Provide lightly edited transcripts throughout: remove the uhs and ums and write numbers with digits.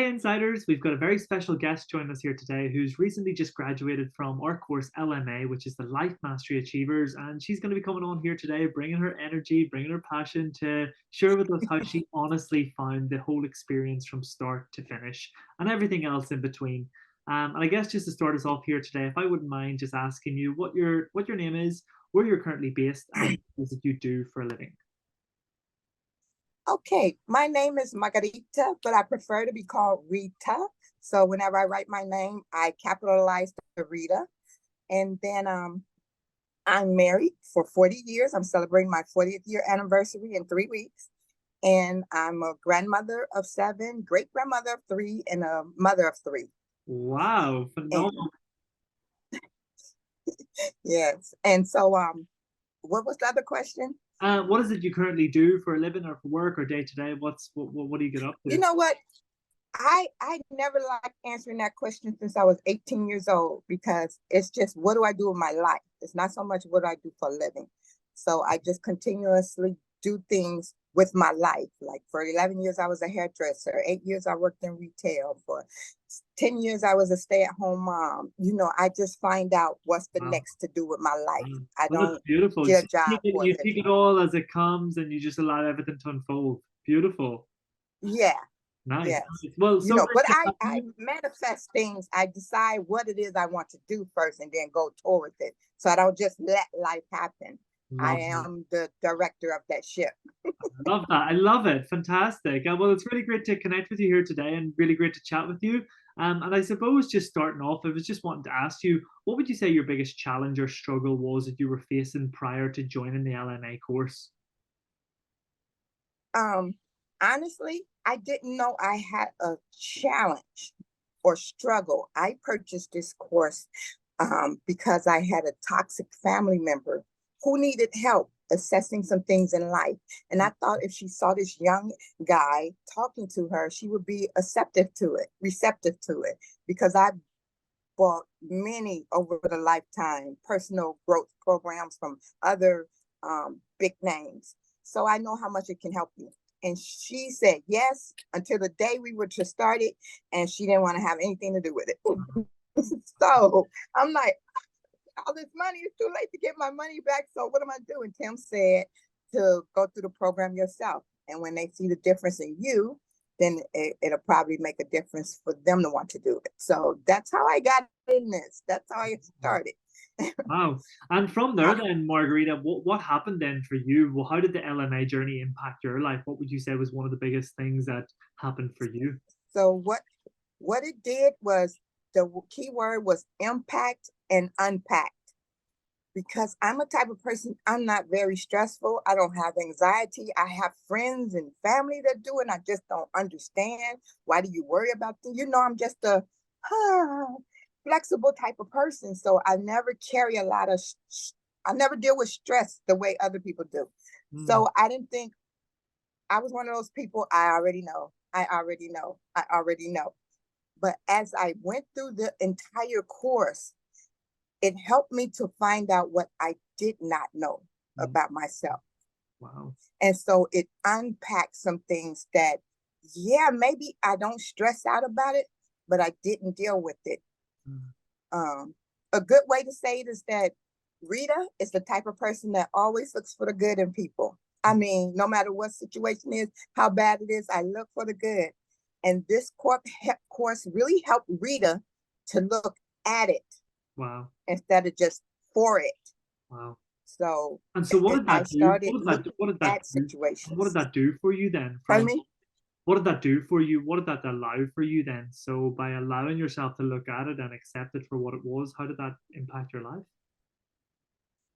Hey Insiders, we've got a very special guest joining us here today who's recently just graduated from our course LMA, which is the Life Mastery Achievers. And she's going to be coming on here today, bringing her energy, bringing her passion to share with us how she honestly found the whole experience from start to finish and everything else in between. And I guess just to start us off here today, if I wouldn't mind just asking you what your name is, where you're currently based, and what is it you do for a living. Okay, my name is Margarita, but I prefer to be called Rita. So whenever I write my name, I capitalize the Rita. And then I'm married for 40 years. I'm celebrating my 40th year anniversary in 3 weeks. And I'm a grandmother of 7, great grandmother of 3, and a mother of 3. Wow, And phenomenal. yes. And so what was the other question? What is it you currently do for a living or for work or day to day? What do you get up You to? know what? I never liked answering that question since I was 18 years old because it's just what do I do with my life? It's not so much what I do for a living. So I just continuously do things with my life. Like for 11 years, I was a hairdresser. 8 years, I worked in retail. For 10 years, I was a stay-at-home mom. I just find out what's the Wow. next to do with my life. I Well, that's don't beautiful. get So a job for a you take living. it all as it comes and you just allow everything to unfold. Beautiful. Yeah. Nice. Yes. Nice. Well, so But great to I, have I you. manifest things. I decide what it is I want to do first and then go towards it. So I don't just let life happen. I Love that. am the director of that ship. Love that. I love it. Fantastic. Well, it's really great to connect with you here today and really great to chat with you. And I suppose just starting off, I was just wanting to ask you, what would you say your biggest challenge or struggle was that you were facing prior to joining the LMA course? Um, Honestly, I didn't know I had a challenge or struggle. I purchased this course because I had a toxic family member who needed help assessing some things in life. And I thought if she saw this young guy talking to her, she would be receptive to it, because I bought many over the lifetime personal growth programs from other big names. So I know how much it can help you. And she said yes until the day we were to start it, and she didn't want to have anything to do with it. So I'm like, all this money, it's too late to get my money back. So what am I doing? Tim said to go through the program yourself. And when they see the difference in you, then it'll probably make a difference for them to want to do it. So that's how I got in this. That's how I started. Wow. And from there then, Margarita, what happened then for you? Well, how did the LMA journey impact your life? What would you say was one of the biggest things that happened for you? So what it did was, the key word was impact and unpack, because I'm a type of person, I'm not very stressful. I don't have anxiety. I have friends and family that do, and I just don't understand. Why do you worry about them? I'm just a flexible type of person. So I never carry a lot of, I never deal with stress the way other people do. Mm, So I didn't think, I was one of those people, I already know. I already know. I already know. But as I went through the entire course, it helped me to find out what I did not know mm, about myself. wow. And so it unpacked some things that, yeah, maybe I don't stress out about it, but I didn't deal with it. Mm, Um, a good way to say it is that Rita is the type of person that always looks for the good in people. I mean, no matter what situation is, how bad it is, I look for the good. And this course really helped Rita to look at it wow. instead of just for it. Wow. So And so what did I that do? started looking What did that at do? What did situations. that do for you then? Pardon From me? what did that do for you? What did that allow for you then? So by allowing yourself to look at it and accept it for what it was, how did that impact your life?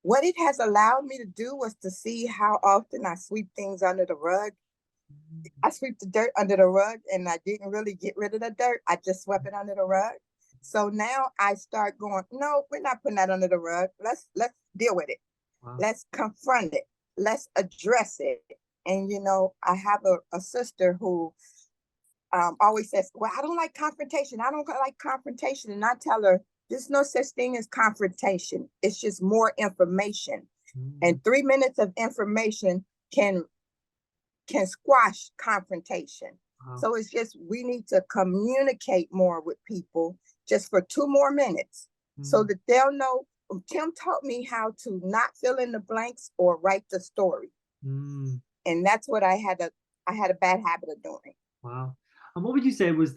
What it has allowed me to do was to see how often I sweep things under the rug. I sweep the dirt under the rug, and I didn't really get rid of the dirt. I just swept it under the rug. So now I start going, no, we're not putting that under the rug. Let's deal with it. Wow. Let's confront it. Let's address it. And I have a sister who always says, well, I don't like confrontation. I don't like confrontation. And I tell her, there's no such thing as confrontation. It's just more information. Mm, And 3 minutes of information can squash confrontation. Wow. So it's just we need to communicate more with people just for 2 more minutes so Mm, that they'll know. Tim taught me how to not fill in the blanks or write the story. mm, And that's what I had a bad habit of doing. wow. And what would you say was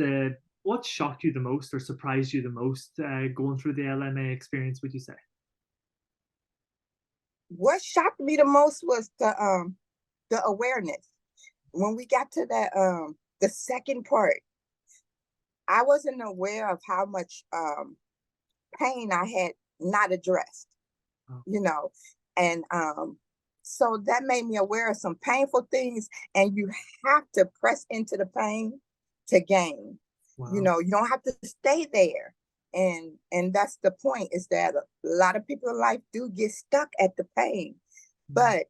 what shocked you the most or surprised you the most going through the LMA experience, would you say? What shocked me the most was the awareness. When we got to the second part, I wasn't aware of how much pain I had not addressed, Oh, you know. And so that made me aware of some painful things, and you have to press into the pain to gain. You wow. know, you don't have to stay there. And that's the point, is that a lot of people in life do get stuck at the pain, Mm, but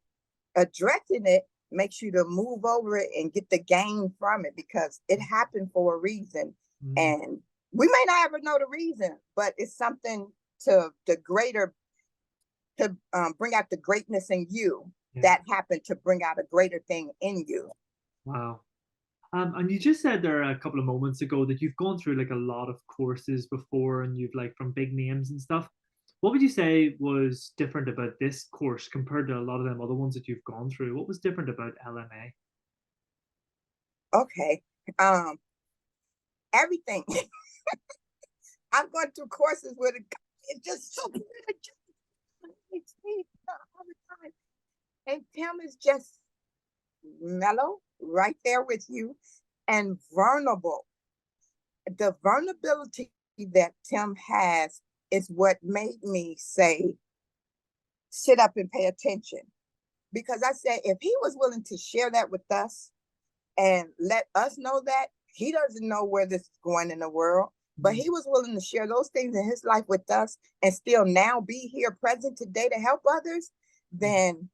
addressing it makes you to move over it and get the gain from it, because it happened for a reason. mm, And we may not ever know the reason, but it's something to the greater, to bring out the greatness in you, yeah. that happened to bring out a greater thing in you. Wow. And you just said there a couple of moments ago that you've gone through like a lot of courses before and you've like from big names and stuff. What would you say was different about this course compared to a lot of them other ones that you've gone through? What was different about LMA? Okay. Um, Everything. I've gone through courses where it's just so good. All the time. And Tim is just mellow, right there with you, and vulnerable. The vulnerability that Tim has is what made me say, sit up and pay attention. Because I said, if he was willing to share that with us and let us know that he doesn't know where this is going in the world, but Mm, he was willing to share those things in his life with us and still now be here present today to help others, mm, then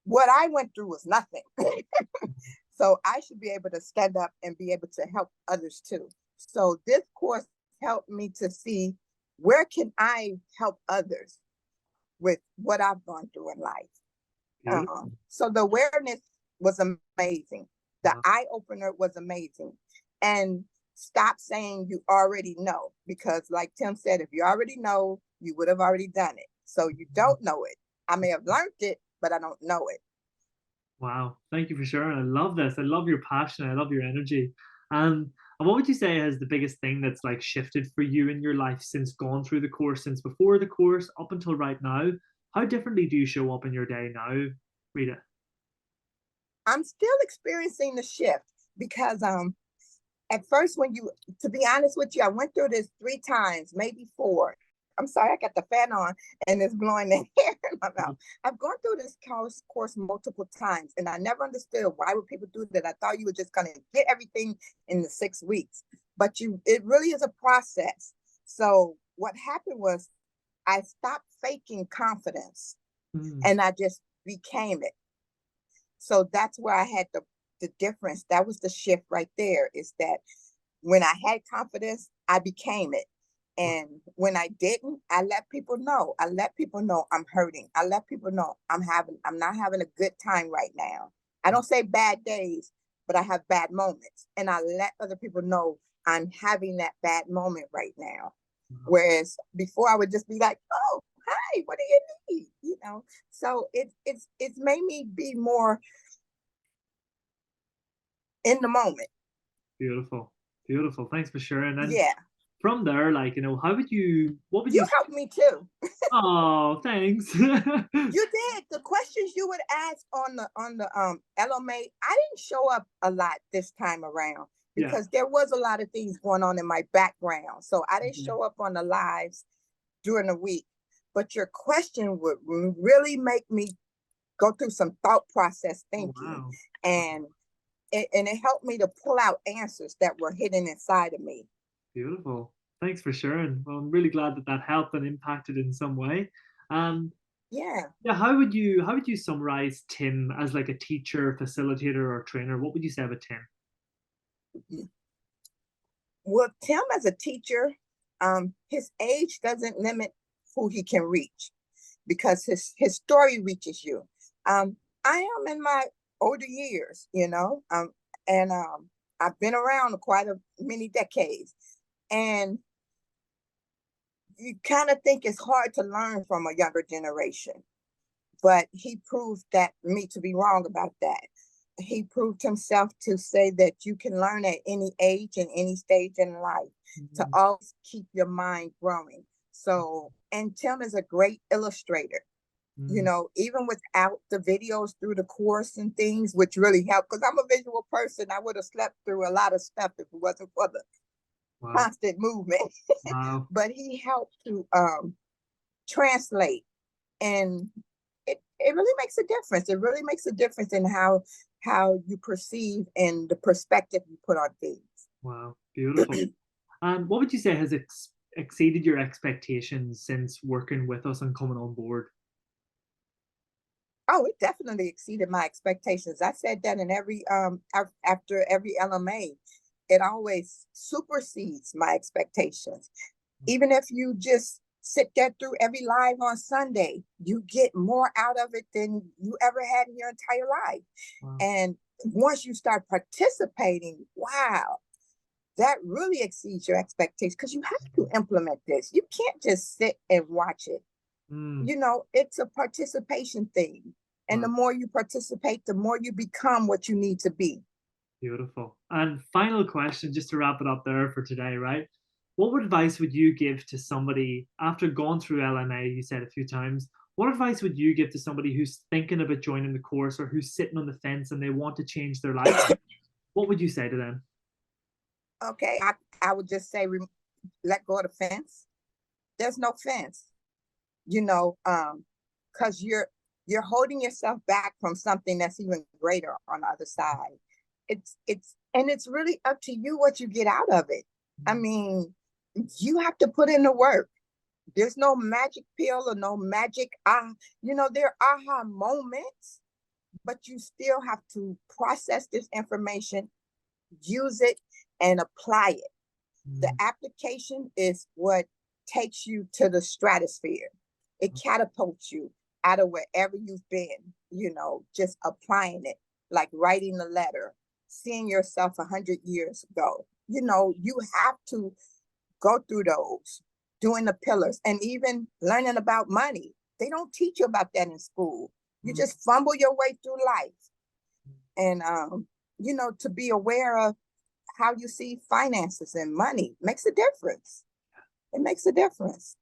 what I went through was nothing. So I should be able to stand up and be able to help others too. So this course helped me to see, where can I help others with what I've gone through in life. beautiful. So the awareness was amazing. The Wow. eye opener was amazing. And stop saying you already know, because like Tim said, if you already know, you would have already done it. So you don't know it. I may have learned it, but I don't know it. Wow. Thank you for sharing. I love this. I love your passion. I love your energy. And what would you say is the biggest thing that's like shifted for you in your life since going through the course, since before the course up until right now? How differently do you show up in your day now, Rita? I'm still experiencing the shift, because at first, when you, to be honest with you, I went through this 3 times, maybe four. I'm sorry, I got the fan on and it's blowing the hair in my mouth. I've gone through this course multiple times, and I never understood why would people do that. I thought you were just going to get everything in the 6 weeks, but it really is a process. So what happened was, I stopped faking confidence Mm, and I just became it. So that's where I had the difference. That was the shift right there, is that when I had confidence, I became it. wow. And when I didn't, I let people know. I let people know I'm hurting. I let people know I'm not having a good time right now. I don't say bad days, but I have bad moments. And I let other people know I'm having that bad moment right now. Wow. Whereas before, I would just be like, oh, hi, what do you need? You know, so it's made me be more in the moment. Beautiful. Beautiful. Thanks for sharing. And Yeah. from there, like, what would You you, helped me too. oh, thanks. You did. The questions you would ask on the LMA, I didn't show up a lot this time around, Yeah. because there was a lot of things going on in my background. So I didn't Mhm. show up on the lives during the week. But your question would really make me go through some thought process Oh, thinking. wow. And it helped me to pull out answers that were hidden inside of me. Beautiful. Thanks for sharing. Well, I'm really glad that that helped and impacted in some way. Um, Yeah. yeah, how would you summarize Tim as like a teacher, facilitator, or trainer? What would you say about Tim? Well, Tim, as a teacher, his age doesn't limit who he can reach, because his story reaches you. I am in my older years, and I've been around quite a many decades, and you kind of think it's hard to learn from a younger generation, but he proved that me to be wrong about that. He proved himself to say that you can learn at any age and any stage in life, to Mhm. always keep your mind growing. So, and Tim is a great illustrator, Mm. even without the videos through the course and things, which really helped because I'm a visual person. I would have slept through a lot of stuff if it wasn't for the Wow. constant movement. Wow. But he helped to translate, and it really makes a difference. It really makes a difference in how you perceive and the perspective you put on things. Wow. Beautiful. And what would you say has exceeded your expectations since working with us and coming on board? Oh, it definitely exceeded my expectations. I said that in every after every LMA, it always supersedes my expectations. Even if you just sit there through every live on Sunday, you get more out of it than you ever had in your entire life. Wow. And once you start participating, wow, that really exceeds your expectations because you have to implement this. You can't just sit and watch it. Mm. It's a participation thing. And the Wow. more you participate, the more you become what you need to be. Beautiful. And final question, just to wrap it up there for today, right? What advice would you give to somebody after going through LMA, you said a few times? What advice would you give to somebody who's thinking about joining the course or who's sitting on the fence and they want to change their life? What would you say to them? Okay, I would just say let go of the fence. There's no fence, because you're holding yourself back from something that's even greater on the other side. It's really up to you what you get out of it. I mean, you have to put in the work. There's no magic pill or no magic there are aha moments, but you still have to process this information, use it, and apply it. The Mm. application is what takes you to the stratosphere. It catapults you out of wherever you've been, just applying it, like writing a letter, seeing yourself 100 years ago. You have to go through those, doing the pillars, and even learning about money. They don't teach you about that in school. You Mm. just fumble your way through life. And, to be aware of how you see finances and money makes a difference. It makes a difference.